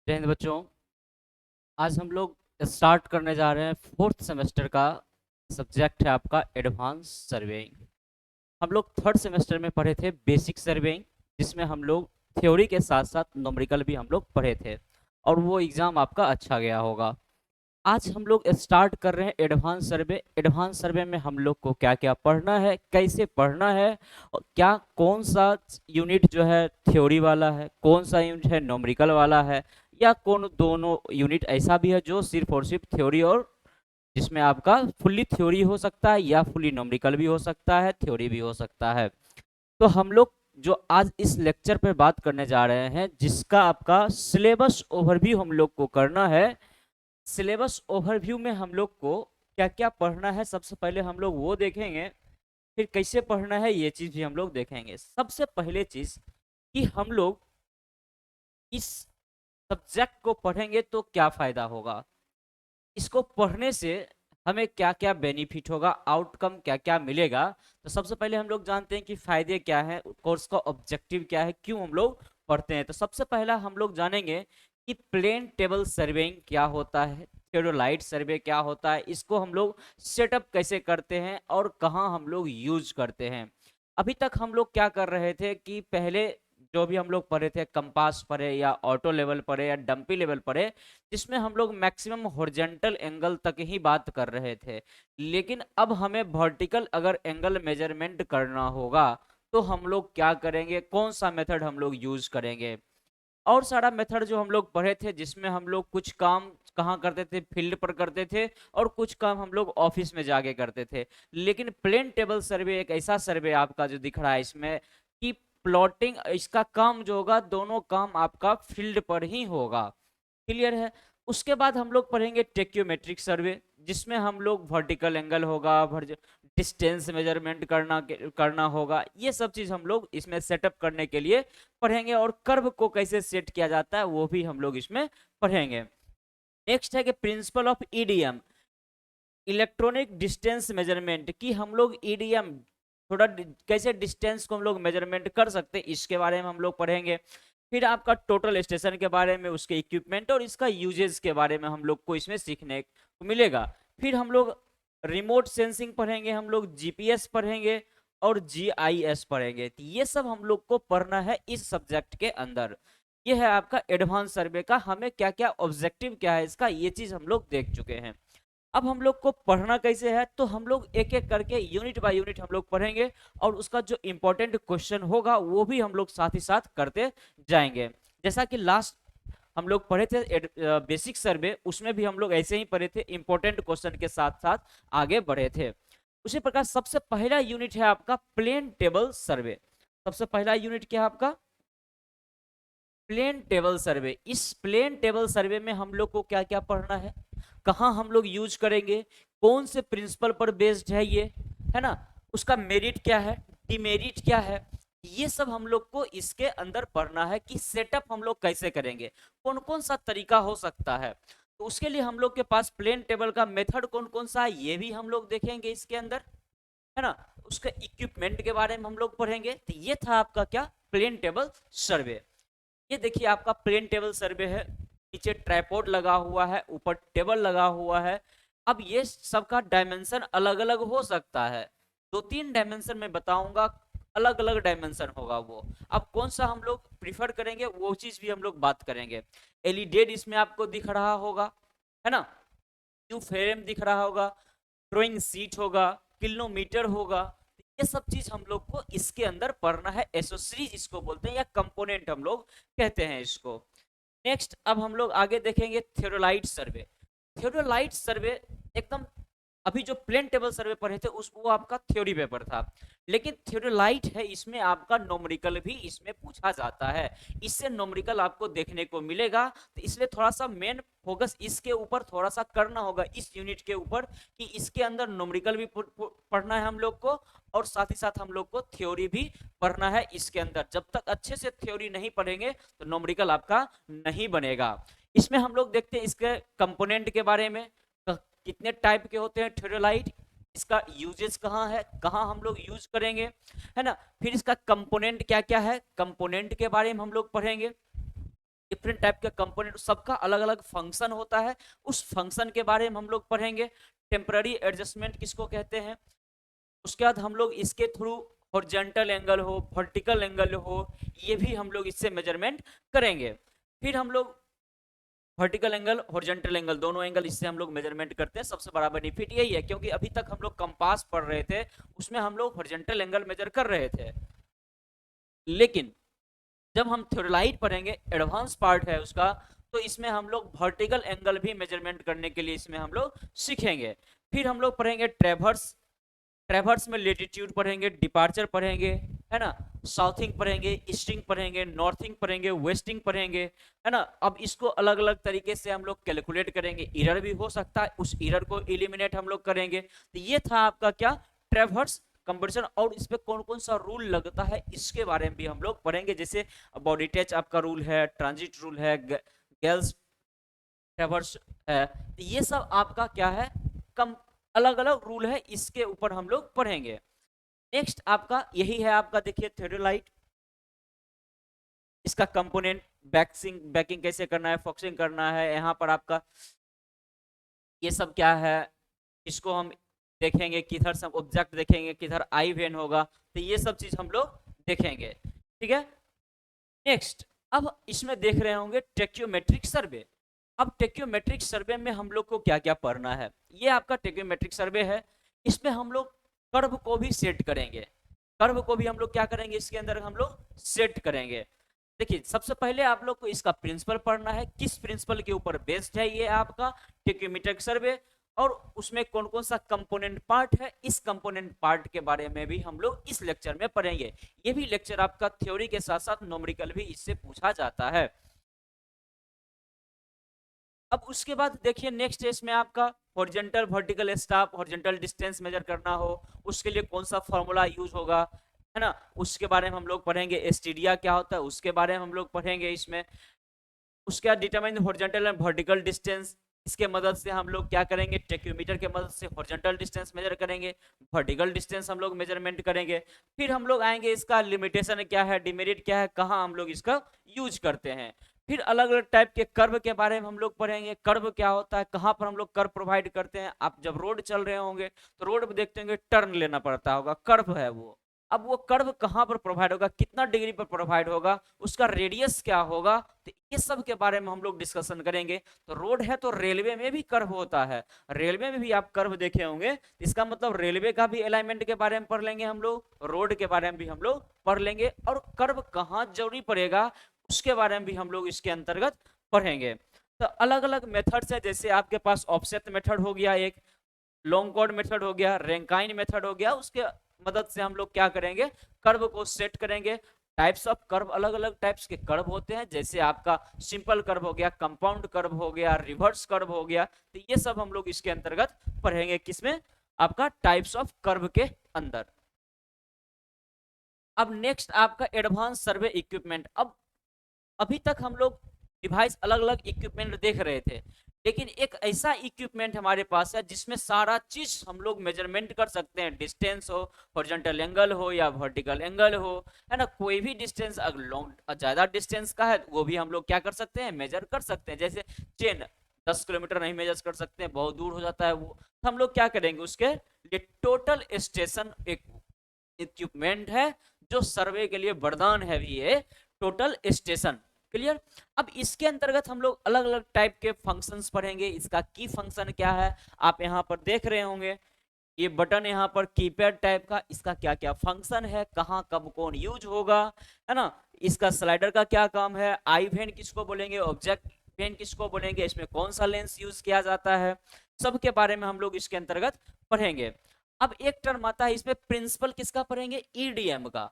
जय हिंद बच्चों। आज हम लोग स्टार्ट करने जा रहे हैं फोर्थ सेमेस्टर का सब्जेक्ट है आपका एडवांस सर्वेइंग। हम लोग थर्ड सेमेस्टर में पढ़े थे बेसिक सर्वेइंग, जिसमें हम लोग थ्योरी के साथ साथ न्यूमेरिकल भी हम लोग पढ़े थे और वो एग्ज़ाम आपका अच्छा गया होगा। आज हम लोग स्टार्ट कर रहे हैं एडवांस सर्वे। एडवांस सर्वे में हम लोग को क्या क्या पढ़ना है, कैसे पढ़ना है और क्या कौन सा यूनिट जो है थ्योरी वाला है, कौन सा यूनिट है न्यूमेरिकल वाला है, या कौन दोनों यूनिट ऐसा भी है जो सिर्फ और सिर्फ थ्योरी और जिसमें आपका फुल्ली थ्योरी हो सकता है या फुल्ली न्यूमेरिकल भी हो सकता है, थ्योरी भी हो सकता है। तो हम लोग जो आज इस लेक्चर पे बात करने जा रहे हैं, जिसका आपका सिलेबस ओवरव्यू हम लोग को करना है। सिलेबस ओवरव्यू में हम लोग को क्या क्या पढ़ना है, सबसे पहले हम लोग वो देखेंगे। फिर कैसे पढ़ना है ये चीज भी हम लोग देखेंगे। सबसे पहले चीज कि हम लोग इस सब्जेक्ट को पढ़ेंगे तो क्या फायदा होगा, इसको पढ़ने से हमें क्या क्या बेनिफिट होगा, आउटकम क्या क्या मिलेगा। तो सबसे पहले हम लोग जानते हैं कि फायदे क्या है, कोर्स का ऑब्जेक्टिव क्या है, क्यों हम लोग पढ़ते हैं। तो सबसे पहला हम लोग जानेंगे कि प्लेन टेबल सर्वेइंग क्या होता है, थ्योडोलाइट सर्वे क्या होता है, इसको हम लोग सेटअप कैसे करते हैं और कहाँ हम लोग यूज करते हैं। अभी तक हम लोग क्या कर रहे थे कि पहले जो भी हम लोग पढ़े थे, कंपास पढ़े या ऑटो लेवल पढ़े या डंपी लेवल पढ़े, जिसमें हम लोग मैक्सिमम हॉरिजॉन्टल एंगल तक ही बात कर रहे थे। लेकिन अब हमें वर्टिकल अगर एंगल मेजरमेंट करना होगा तो हम लोग क्या करेंगे, कौन सा मेथड हम लोग यूज करेंगे। और सारा मेथड जो हम लोग पढ़े थे, जिसमें हम लोग कुछ काम कहाँ करते थे, फील्ड पर करते थे, और कुछ काम हम लोग ऑफिस में जाके करते थे। लेकिन प्लेन टेबल सर्वे एक ऐसा सर्वे आपका जो दिख रहा है इसमें कि प्लॉटिंग इसका काम जो होगा, दोनों काम आपका फील्ड पर ही होगा। क्लियर है। उसके बाद हम लोग पढ़ेंगे टेक्योमेट्रिक सर्वे, जिसमें हम लोग वर्टिकल एंगल होगा, डिस्टेंस मेजरमेंट करना होगा। ये सब चीज हम लोग इसमें सेटअप करने के लिए पढ़ेंगे, और कर्व को कैसे सेट किया जाता है वो भी हम लोग इसमें पढ़ेंगे। नेक्स्ट है कि principle of EDM, electronic distance measurement, की हम लोग ईडीएम थोड़ा कैसे डिस्टेंस को हम लोग मेजरमेंट कर सकते हैं, इसके बारे में हम लोग पढ़ेंगे। फिर आपका टोटल स्टेशन के बारे में, उसके इक्विपमेंट और इसका यूजेस के बारे में हम लोग को इसमें सीखने को मिलेगा। फिर हम लोग रिमोट सेंसिंग पढ़ेंगे, हम लोग जीपीएस पढ़ेंगे और जीआईएस पढ़ेंगे। तो ये सब हम लोग को पढ़ना है इस सब्जेक्ट के अंदर। ये है आपका एडवांस सर्वे का, हमें क्या क्या ऑब्जेक्टिव क्या है इसका, ये चीज हम लोग देख चुके हैं। अब हम लोग को पढ़ना कैसे है, तो हम लोग एक एक करके यूनिट बाय यूनिट हम लोग पढ़ेंगे, और उसका जो इंपॉर्टेंट क्वेश्चन होगा वो भी हम लोग साथ ही साथ करते जाएंगे। जैसा कि लास्ट हम लोग पढ़े थे बेसिक सर्वे, उसमें भी हम लोग ऐसे ही पढ़े थे, इंपॉर्टेंट क्वेश्चन के साथ साथ आगे बढ़े थे। उसी प्रकार सबसे पहला यूनिट है आपका प्लेन टेबल सर्वे। सबसे पहला यूनिट क्या है आपका, प्लेन टेबल सर्वे। इस प्लेन टेबल सर्वे में हम लोग को क्या क्या पढ़ना है, कहाँ हम लोग यूज करेंगे, कौन से प्रिंसिपल पर बेस्ड है ये, है ना, उसका मेरिट क्या है, डिमेरिट क्या है, ये सब हम लोग को इसके अंदर पढ़ना है कि सेटअप हम लोग कैसे करेंगे, कौन कौन सा तरीका हो सकता है। तो उसके लिए हम लोग के पास प्लेन टेबल का मेथड कौन कौन सा है ये भी हम लोग देखेंगे इसके अंदर, है ना। उसके इक्विपमेंट के बारे में हम लोग पढ़ेंगे। तो ये था आपका क्या, प्लेन टेबल सर्वे। ये देखिए आपका प्लेन टेबल सर्वे है, नीचे ट्राइपॉड लगा हुआ है, ऊपर टेबल लगा हुआ है। अब ये सबका डायमेंशन अलग अलग हो सकता है, दो तीन डायमेंशन में बताऊंगा, अलग अलग डायमेंशन होगा वो। अब कौन सा हम लोग प्रिफर करेंगे वो चीज भी हम लोग बात करेंगे। एलिडेड इसमें आपको दिख रहा होगा, है ना, क्यू फ्रेम दिख रहा होगा, ड्राइंग सीट होगा, किलोमीटर होगा। ये सब चीज हम लोग को इसके अंदर पढ़ना है, एसोसरीज इसको बोलते हैं या कंपोनेंट हम लोग कहते हैं इसको। नेक्स्ट अब हम लोग आगे देखेंगे थ्योडोलाइट सर्वे। थ्योडोलाइट सर्वे एकदम, अभी जो प्लेन टेबल सर्वे पढ़े थे उस वो आपका थ्योरी पेपर था, लेकिन थ्योडोलाइट है इसमें आपका नोमरिकल भी इसमें पूछा जाता है। इससे नोमरिकल आपको देखने को मिलेगा, तो इसलिए थोड़ा सा मेन फोकस इसके ऊपर थोड़ा सा करना होगा इस यूनिट के ऊपर, कि इसके अंदर नोमरिकल भी पढ़ना है हम लोग को, और साथ ही साथ हम लोग को थ्योरी भी पढ़ना है इसके अंदर। जब तक अच्छे से थ्योरी नहीं पढ़ेंगे तो नोमरिकल आपका नहीं बनेगा। इसमें हम लोग देखते हैं इसके कंपोनेंट के बारे में, कितने टाइप के होते हैं थ्योडोलाइट, इसका यूजेस कहाँ है, कहाँ हम लोग यूज करेंगे, है ना। फिर इसका कंपोनेंट क्या क्या है, कंपोनेंट के बारे में हम लोग पढ़ेंगे। डिफरेंट टाइप के कंपोनेंट, सबका अलग अलग फंक्शन होता है, उस फंक्शन के बारे में हम लोग पढ़ेंगे। टेम्पररी एडजस्टमेंट किसको कहते हैं, उसके बाद हम लोग इसके थ्रू हॉरिजॉन्टल एंगल हो, वर्टिकल एंगल हो, ये भी हम लोग इससे मेजरमेंट करेंगे। फिर हम लोग वर्टिकल एंगल, हॉरिजॉन्टल एंगल, दोनों एंगल इससे हम लोग मेजरमेंट करते हैं। सबसे बड़ा बेनिफिट यही है, क्योंकि अभी तक हम लोग कंपास पढ़ रहे थे, उसमें हम लोग हॉरिजॉन्टल एंगल मेजर कर रहे थे, लेकिन जब हम थ्योरलाइट पढ़ेंगे, एडवांस पार्ट है उसका, तो इसमें हम लोग वर्टिकल एंगल भी मेजरमेंट करने के लिए इसमें हम लोग सीखेंगे। फिर हम लोग पढ़ेंगे ट्रेवर्स, ट्रेवर्स में लेटीट्यूड पढ़ेंगे, डिपार्चर पढ़ेंगे, है ना, साउथिंग पढ़ेंगे, ईस्टिंग पढ़ेंगे, नॉर्थिंग पढ़ेंगे, वेस्टिंग पढ़ेंगे, है ना। अब इसको अलग अलग तरीके से हम लोग कैलकुलेट करेंगे, एरर भी हो सकता है, उस एरर को एलिमिनेट हम लोग करेंगे। तो ये था आपका क्या, ट्रेवर्स कंपटीशन, और इस पे कौन कौन सा रूल लगता है इसके बारे में भी हम लोग पढ़ेंगे। जैसे बॉडी टच आपका रूल है, ट्रांजिट रूल है, गेल्स ट्रेवर्स है, तो ये सब आपका क्या है, कम अलग अलग रूल है, इसके ऊपर हम लोग पढ़ेंगे। नेक्स्ट आपका यही है, आपका देखिए थ्योरलाइट, इसका कंपोनेंट, बैक्सिंग बैकिंग कैसे करना है, फॉक्सिंग करना है, यहाँ पर आपका ये सब क्या है, इसको हम देखेंगे, किधर सब ऑब्जेक्ट देखेंगे, किधर आई वेन होगा, तो ये सब चीज हम लोग देखेंगे, ठीक है। नेक्स्ट, अब इसमें देख रहे होंगे टेक्योमेट्रिक सर्वे। अब टेक्योमेट्रिक सर्वे में हम लोग को क्या क्या पढ़ना है, ये आपका टेक्योमेट्रिक सर्वे है। इसमें हम लोग कर्व को भी सेट करेंगे, कर्व को भी हम लोग क्या करेंगे, इसके अंदर हम लोग सेट करेंगे। देखिए, सबसे पहले आप लोग को इसका प्रिंसिपल पढ़ना है, किस प्रिंसिपल के ऊपर बेस्ड है ये आपका टेक्योमेट्रिक सर्वे, और उसमें कौन कौन सा कंपोनेंट पार्ट है, इस कंपोनेंट पार्ट के बारे में भी हम लोग इस लेक्चर में पढ़ेंगे। ये भी लेक्चर आपका थ्योरी के साथ साथ न्यूमेरिकल भी इससे पूछा जाता है। अब उसके बाद देखिए नेक्स्ट है इसमें आपका horizontal vertical staff, horizontal distance measure करना हो, उसके लिए कौन सा फॉर्मूला यूज होगा, है ना, उसके बारे में हम लोग पढ़ेंगे। एसटीडिया क्या होता है उसके बारे में हम लोग पढ़ेंगे इसमें। उसके बाद determine horizontal and vertical distance, इसके मदद से हम लोग क्या करेंगे, टेक्योमीटर के मदद से हॉरिजॉन्टल डिस्टेंस मेजर करेंगे, वर्टिकल डिस्टेंस हम लोग मेजरमेंट करेंगे। फिर हम लोग आएंगे इसका लिमिटेशन क्या है, डिमेरिट क्या है, कहाँ हम लोग इसका यूज करते हैं। फिर अलग अलग टाइप के कर्व के बारे में हम लोग पढ़ेंगे, कर्व क्या होता है, कहाँ पर हम लोग कर्व प्रोवाइड करते हैं। आप जब रोड चल रहे होंगे तो रोड पे देखते होंगे टर्न लेना पड़ता होगा, कर्व है वो। अब वो कर्व कहाँ पर प्रोवाइड होगा, कितना डिग्री पर प्रोवाइड होगा, उसका रेडियस क्या होगा, तो ये सब के बारे में हम लोग डिस्कशन करेंगे। तो रोड है तो रेलवे में भी कर्व होता है, रेलवे में भी आप कर्व देखे होंगे, इसका मतलब रेलवे का भी अलाइनमेंट के बारे में पढ़ लेंगे हम लोग, रोड के बारे में भी हम लोग पढ़ लेंगे, और कर्व कहाँ जरूरी पड़ेगा उसके बारे में भी हम लोग इसके अंतर्गत पढ़ेंगे। तो अलग अलग मेथड्स है, जैसे आपके पास ऑफसेट मेथड हो गया, एक लॉन्ग कॉर्ड मेथड हो गया, रैंकाइन मेथड हो गया, उसके मदद से हम लोग क्या करेंगे, कर्व को सेट करेंगे। टाइप्स ऑफ कर्व, अलग अलग टाइप्स के कर्व होते हैं, जैसे आपका सिंपल कर्व हो गया, कंपाउंड कर्व हो गया, रिवर्स कर्व हो गया, तो ये सब हम लोग इसके अंतर्गत पढ़ेंगे, किसमें, आपका टाइप्स ऑफ कर्व के अंदर। अब नेक्स्ट आपका एडवांस सर्वे इक्विपमेंट। अब अभी तक हम लोग डिवाइस अलग अलग इक्विपमेंट देख रहे थे, लेकिन एक ऐसा इक्विपमेंट हमारे पास है जिसमें सारा चीज हम लोग मेजरमेंट कर सकते हैं, डिस्टेंस हो, हॉरिजॉन्टल एंगल हो या वर्टिकल एंगल हो, है ना, कोई भी डिस्टेंस, अगर लॉन्ग ज्यादा डिस्टेंस का है वो भी हम लोग क्या कर सकते हैं, मेजर कर सकते हैं। जैसे चेन 10 किलोमीटर नहीं मेजर कर सकते हैं, बहुत दूर हो जाता है वो, तो हम लोग क्या करेंगे, उसके लिए टोटल स्टेशन एक इक्विपमेंट है जो सर्वे के लिए वरदान है भी, ये टोटल स्टेशन। क्लियर। अब इसके अंतर्गत हम लोग अलग अलग टाइप के फंक्शंस पढ़ेंगे, इसका की फंक्शन क्या है आप यहाँ पर देख रहे होंगे, ये बटन यहाँ पर कीपैड टाइप का, इसका क्या क्या फंक्शन है, कहाँ कब कौन यूज होगा, है ना, इसका स्लाइडर का क्या काम है, आई वेन किसको बोलेंगे, ऑब्जेक्ट वेन किसको बोलेंगे, इसमें कौन सा लेंस यूज किया जाता है, सब के बारे में हम लोग इसके अंतर्गत पढ़ेंगे। अब एक टर्म आता है इसमें, प्रिंसिपल किसका पढ़ेंगे, ईडीएम का।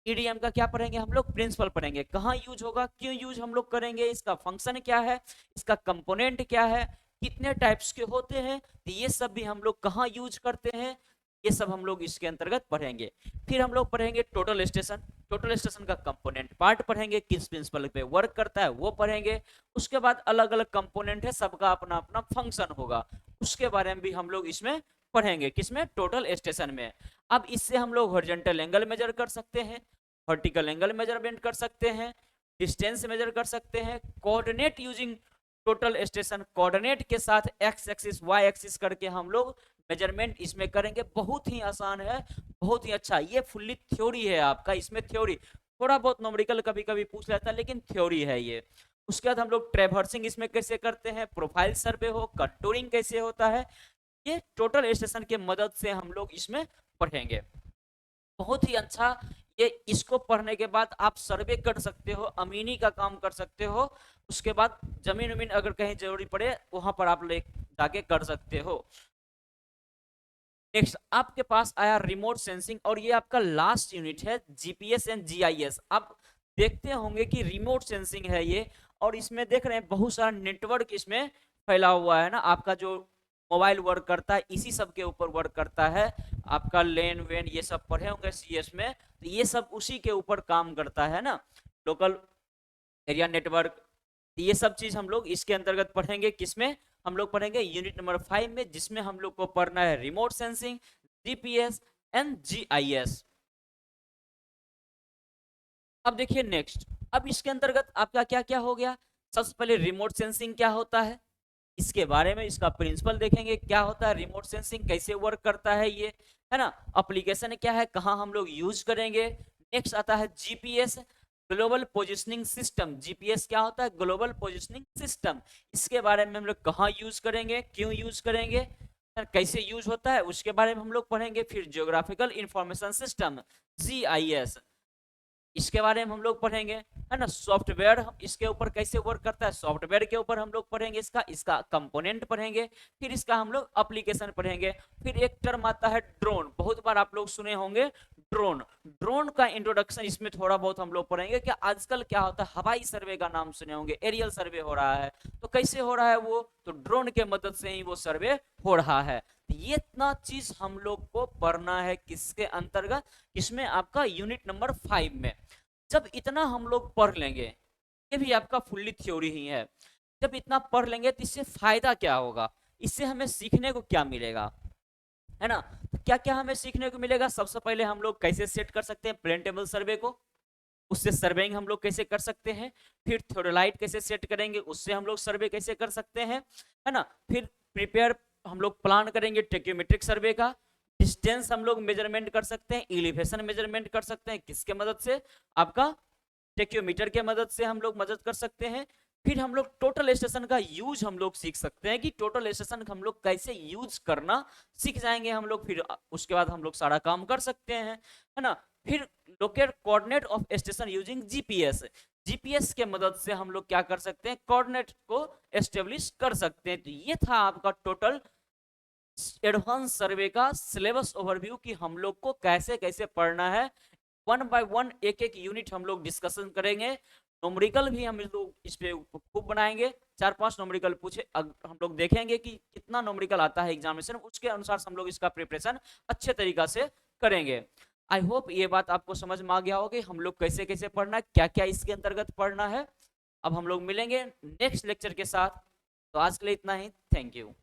ईडीएम का क्या पढ़ेंगे हम लोग, प्रिंसिपल पढ़ेंगे, कहाँ यूज होगा, क्यों यूज हम लोग करेंगे, इसका फंक्शन क्या है, इसका कंपोनेंट क्या है, कितने टाइप्स के होते हैं, तो ये सब भी हम लोग कहाँ यूज करते हैं, ये सब हम लोग इसके अंतर्गत पढ़ेंगे। फिर हम लोग पढ़ेंगे टोटल स्टेशन, टोटल स्टेशन का कंपोनेंट पार्ट पढ़ेंगे, किस प्रिंसिपल पे वर्क करता है वो पढ़ेंगे। उसके बाद अलग अलग कंपोनेंट है, सबका अपना अपना फंक्शन होगा, उसके बारे में भी हम लोग इसमें पढ़ेंगे, किसमें, टोटल स्टेशन में। अब इससे हम लोग हॉरिजॉन्टल एंगल मेजर कर सकते हैं, वर्टिकल एंगल मेजरमेंट कर सकते हैं, डिस्टेंस मेजर कर सकते हैं, coordinate using total station, coordinate के साथ एक्स एक्सिस वाई एक्सिस करके हम लोग मेजरमेंट इसमें करेंगे। बहुत ही आसान है, बहुत ही अच्छा। ये फुल्ली थ्योरी है आपका, इसमें थ्योरी, थोड़ा बहुत न्यूमेरिकल कभी कभी पूछ लेता है लेकिन थ्योरी है ये। उसके बाद हम लोग ट्रेवर्सिंग इसमें कैसे करते हैं, प्रोफाइल सर्वे हो, कंटूरिंग कैसे होता है, ये टोटल स्टेशन के मदद से हम लोग इसमें पढ़ेंगे। बहुत ही अच्छा। ये इसको पढ़ने के बाद आप सर्वे कर सकते हो, अमीनी का काम कर सकते हो। उसके बाद जमीन उमीन अगर कहीं जरूरी पड़े वहां पर आप ले जाके कर सकते हो। नेक्स्ट आपके पास आया रिमोट सेंसिंग, और ये आपका लास्ट यूनिट है, जीपीएस एंड जीआईएस। आप देखते होंगे कि रिमोट सेंसिंग है ये, और इसमें देख रहे हैं बहुत सारा नेटवर्क इसमें फैला हुआ है ना। आपका जो मोबाइल वर्क करता है इसी सब के ऊपर वर्क करता है। आपका लेन वेन ये सब पढ़े होंगे सीएस में, तो ये सब उसी के ऊपर काम करता है ना, लोकल एरिया नेटवर्क। ये सब चीज हम लोग इसके अंतर्गत पढ़ेंगे। किसमें हम लोग पढ़ेंगे, यूनिट नंबर 5 में, जिसमें हम लोग को पढ़ना है remote sensing, GPS and GIS. अब देखिए नेक्स्ट, अब इसके अंतर्गत आपका क्या क्या हो गया। सबसे पहले रिमोट सेंसिंग क्या होता है, इसके बारे में, इसका प्रिंसिपल देखेंगे, क्या होता है रिमोट सेंसिंग, कैसे वर्क करता है ये, है ना, एप्लीकेशन क्या है, कहाँ हम लोग यूज करेंगे। नेक्स्ट आता है GPS, global positioning system. GPS क्या होता है, ग्लोबल पोजिशनिंग सिस्टम। इसके बारे में हम लोग कहाँ यूज करेंगे, क्यों यूज करेंगे, कैसे यूज होता है, उसके बारे में हम लोग पढ़ेंगे। फिर जियोग्राफिकल इंफॉर्मेशन सिस्टम, जीआईएस, इसके बारे में हम लोग पढ़ेंगे, है ना। सॉफ्टवेयर इसके ऊपर कैसे वर्क करता है, सॉफ्टवेयर के ऊपर हम लोग पढ़ेंगे, इसका कंपोनेंट पढ़ेंगे। फिर इसका हम लोग एप्लीकेशन पढ़ेंगे। फिर एक टर्म आता है ड्रोन, बहुत बार आप लोग सुने होंगे ड्रोन। ड्रोन का इंट्रोडक्शन इसमें थोड़ा बहुत हम लोग पढ़ेंगे कि आजकल क्या होता है, हवाई सर्वे का नाम सुने होंगे, एरियल सर्वे हो रहा है, तो कैसे हो रहा है वो, तो ड्रोन के मदद से ही वो सर्वे हो रहा है। ये इतना चीज हम लोग को पढ़ना है किसके अंतर्गत, इसमें आपका यूनिट नंबर 5 में। जब इतना हम लोग पढ़ लेंगे, ये भी आपका फुल्ली थ्योरी ही है, जब इतना पढ़ लेंगे तो इससे फायदा क्या होगा, इससे हमें सीखने को क्या मिलेगा, है ना। तो क्या क्या हमें सीखने को मिलेगा, सबसे पहले हम लोग कैसे सेट कर सकते हैं प्लेन टेबल सर्वे को, उससे सर्वेइंग हम लोग कैसे कर सकते हैं। फिर थ्योरलाइट कैसे सेट करेंगे, उससे हम लोग सर्वे कैसे कर सकते हैं, है ना। फिर प्रिपेयर हम लोग प्लान करेंगे टेक्योमेट्रिक सर्वे का। डिस्टेंस हम लोग मेजरमेंट कर सकते हैं, एलिवेशन मेजरमेंट कर सकते हैं, किसके मदद से, आपका टेक्योमीटर के मदद से हम लोग मदद कर सकते हैं। फिर हम लोग टोटल स्टेशन का यूज हम लोग सीख सकते हैं कि टोटल स्टेशन हम लोग कैसे यूज करना सीख जाएंगे हम लोग। फिर उसके बाद हम लोग सारा काम कर सकते हैं, है ना। फिर locate coordinate of station using GPS, GPS के मदद से हम लोग क्या कर सकते हैं, कोऑर्डिनेट को एस्टेब्लिश कर सकते हैं। तो ये था आपका टोटल एडवांस सर्वे का सिलेबस ओवरव्यू कि हम लोग को कैसे कैसे पढ़ना है। 1 बाय 1 एक एक यूनिट हम लोग डिस्कशन करेंगे। नोमरिकल भी हम लोग इस पे खूब बनाएंगे, 4-5 नोमरिकल पूछे हम लोग देखेंगे कि कितना नोमरिकल आता है एग्जामिनेशन, उसके अनुसार हम लोग इसका प्रिपरेशन अच्छे तरीका से करेंगे। आई होप ये बात आपको समझ में आ गया होगा हम लोग कैसे कैसे पढ़ना है, क्या क्या इसके अंतर्गत पढ़ना है। अब हम लोग मिलेंगे नेक्स्ट लेक्चर के साथ, तो आज के लिए इतना ही, थैंक यू।